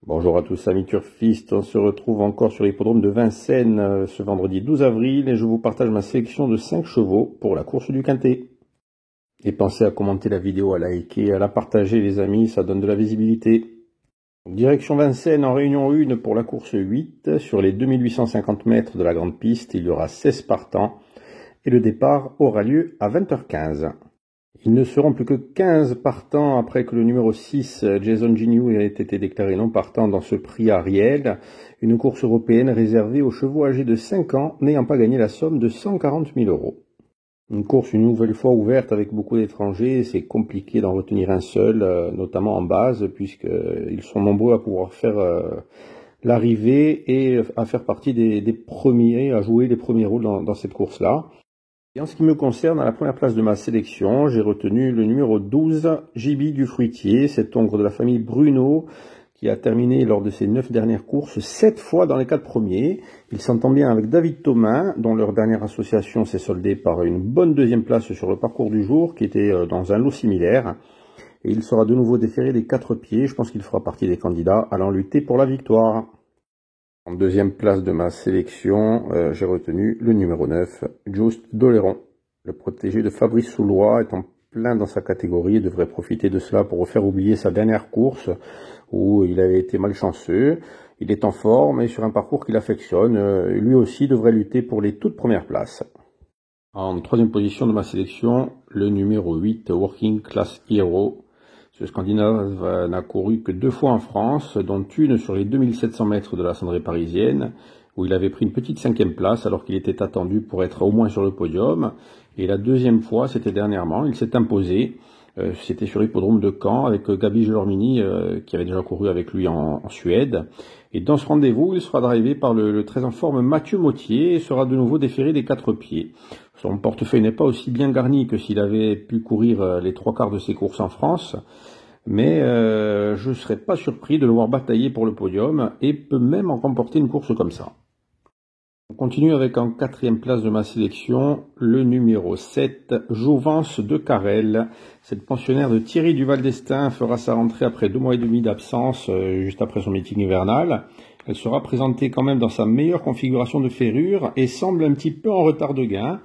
Bonjour à tous amis turfistes, on se retrouve encore sur l'hippodrome de Vincennes ce vendredi 12 avril et je vous partage ma sélection de 5 chevaux pour la course du Quintet. Et pensez à commenter la vidéo, à liker, à la partager les amis, ça donne de la visibilité. Direction Vincennes en réunion 1 pour la course 8, sur les 2850 mètres de la grande piste, il y aura 16 partants et le départ aura lieu à 20h15. Ils ne seront plus que 15 partants après que le numéro 6, Jason Gignoux, ait été déclaré non partant dans ce prix Ariel, une course européenne réservée aux chevaux âgés de 5 ans n'ayant pas gagné la somme de 140 000 €. Une course une nouvelle fois ouverte avec beaucoup d'étrangers, c'est compliqué d'en retenir un seul, notamment en base, puisqu'ils sont nombreux à pouvoir faire l'arrivée et à faire partie des premiers, à jouer les premiers rôles dans cette course-là. Et en ce qui me concerne, à la première place de ma sélection, j'ai retenu le numéro 12, JB du Fruitier, cet ongre de la famille Bruno, qui a terminé lors de ses 9 dernières courses 7 fois dans les 4 premiers. Il s'entend bien avec David Thomas, dont leur dernière association s'est soldée par une bonne deuxième place sur le parcours du jour, qui était dans un lot similaire. Et il sera de nouveau déféré des 4 pieds. Je pense qu'il fera partie des candidats allant lutter pour la victoire. En deuxième place de ma sélection, j'ai retenu le numéro 9, Just Doléron. Le protégé de Fabrice Soulois est en plein dans sa catégorie et devrait profiter de cela pour faire oublier sa dernière course où il avait été malchanceux. Il est en forme et sur un parcours qu'il affectionne. Lui aussi devrait lutter pour les toutes premières places. En troisième position de ma sélection, le numéro 8, Working Class Hero. Ce Scandinave n'a couru que 2 fois en France, dont une sur les 2700 mètres de la cendrée parisienne, où il avait pris une petite 5e place alors qu'il était attendu pour être au moins sur le podium. Et la deuxième fois, c'était dernièrement, il s'est imposé. C'était sur l'hippodrome de Caen avec Gabi Gelormini qui avait déjà couru avec lui en Suède. Et dans ce rendez-vous, il sera drivé par le très en forme Mathieu Mottier et sera de nouveau déféré des 4 pieds. Son portefeuille n'est pas aussi bien garni que s'il avait pu courir les 3/4 de ses courses en France, mais je ne serais pas surpris de le voir batailler pour le podium et peut même en remporter une course comme ça. On continue avec en 4e place de ma sélection le numéro 7, Jouvence de Carrel. Cette pensionnaire de Thierry Duval d'Estaing fera sa rentrée après 2 mois et demi d'absence, juste après son meeting hivernal. Elle sera présentée quand même dans sa meilleure configuration de ferrure et semble un petit peu en retard de gain.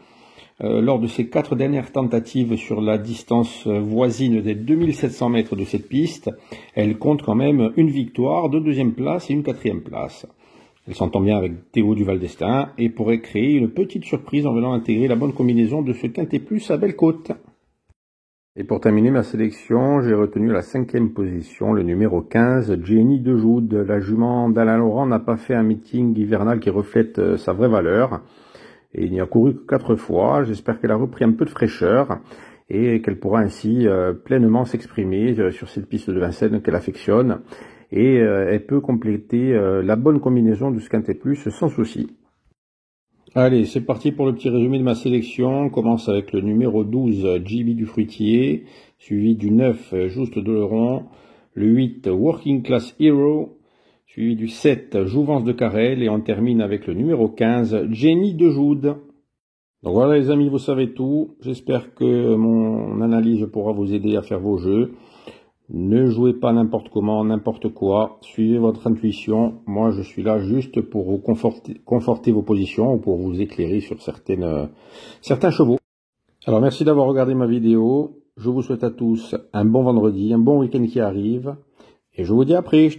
Lors de ses 4 dernières tentatives sur la distance voisine des 2700 mètres de cette piste, elle compte quand même une victoire, 2 deuxièmes places et une 4e place. Elle s'entend bien avec Théo Duval d'Estaing et pourrait créer une petite surprise en venant intégrer la bonne combinaison de ce Quintet Plus à Belle-Côte. Et pour terminer ma sélection, j'ai retenu la 5e position, le numéro 15, Jenny de Joude. La jument d'Alain Laurent n'a pas fait un meeting hivernal qui reflète sa vraie valeur. Et il n'y a couru que 4 fois. J'espère qu'elle a repris un peu de fraîcheur et qu'elle pourra ainsi pleinement s'exprimer sur cette piste de Vincennes qu'elle affectionne. Et elle peut compléter la bonne combinaison de ce Quintet Plus sans souci. Allez, c'est parti pour le petit résumé de ma sélection. On commence avec le numéro 12, JB du Fruitier, suivi du 9, Juste Doléron, le 8, Working Class Hero, suivi du 7, Jouvence de Carrel, et on termine avec le numéro 15, Jenny de Joude. Donc voilà les amis, vous savez tout. J'espère que mon analyse pourra vous aider à faire vos jeux. Ne jouez pas n'importe comment, n'importe quoi. Suivez votre intuition. Moi, je suis là juste pour vous conforter vos positions ou pour vous éclairer sur certains chevaux. Alors, merci d'avoir regardé ma vidéo. Je vous souhaite à tous un bon vendredi, un bon week-end qui arrive. Et je vous dis à après.